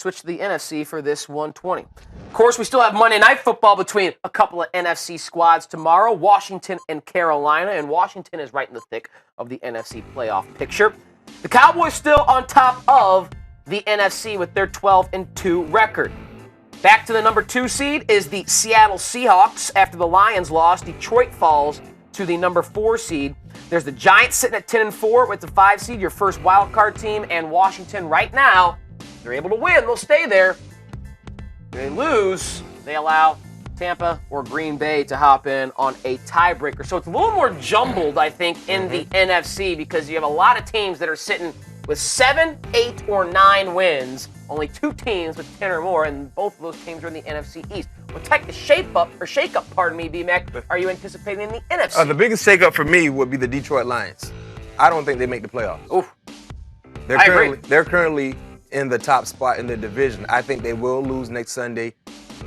switch to the NFC for this 120. Of course, we still have Monday Night Football between a couple of NFC squads tomorrow, Washington and Carolina, and Washington is right in the thick of the NFC playoff picture. The Cowboys still on top of the NFC with their 12-2 record. Back to the number 2 seed is the Seattle Seahawks. After the Lions lost, Detroit falls to the number 4 seed. There's the Giants sitting at 10-4 with the 5 seed, your first wild card team, and Washington right now, they're able to win, they'll stay there. They lose, they allow Tampa or Green Bay to hop in on a tiebreaker. So it's a little more jumbled, I think, in the NFC because you have a lot of teams that are sitting with 7, 8, or 9 wins. Only 2 teams with 10 or more, and both of those teams are in the NFC East. What type of shake up, B-Mac, are you anticipating in the NFC? The biggest shake-up for me would be the Detroit Lions. I don't think they make the playoffs. Oof. They're currently in the top spot in the division. I think they will lose next Sunday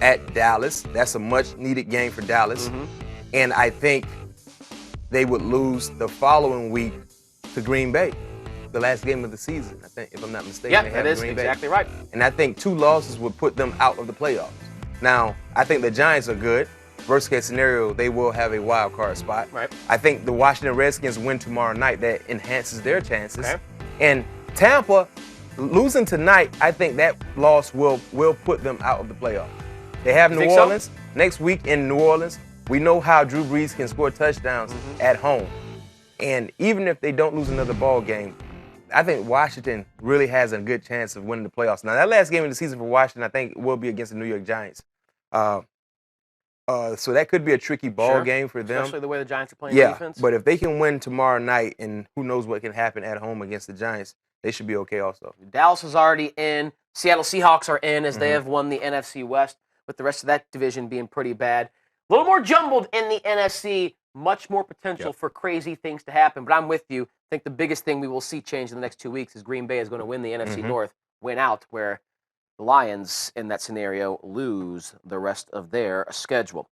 at Dallas. That's a much-needed game for Dallas. And I think they would lose the following week to Green Bay, the last game of the season, I think, if I'm not mistaken. Yeah, that is exactly right. And I think 2 losses would put them out of the playoffs. Now, I think the Giants are good. Worst case scenario, they will have a wild card spot. Right. I think the Washington Redskins win tomorrow night. That enhances their chances. Okay. And Tampa, losing tonight, I think that loss will put them out of the playoffs. They have New Orleans next week in New Orleans. We know how Drew Brees can score touchdowns at home. And even if they don't lose another ball game, I think Washington really has a good chance of winning the playoffs. Now, that last game of the season for Washington, I think, will be against the New York Giants. So that could be a tricky ball game for them. Especially the way the Giants are playing defense. But if they can win tomorrow night, and who knows what can happen at home against the Giants, they should be okay also. Dallas is already in. Seattle Seahawks are in as they have won the NFC West, with the rest of that division being pretty bad. A little more jumbled in the NFC, much more potential for crazy things to happen. But I'm with you. I think the biggest thing we will see change in the next 2 weeks is Green Bay is going to win the NFC North, win out, where the Lions in that scenario lose the rest of their schedule.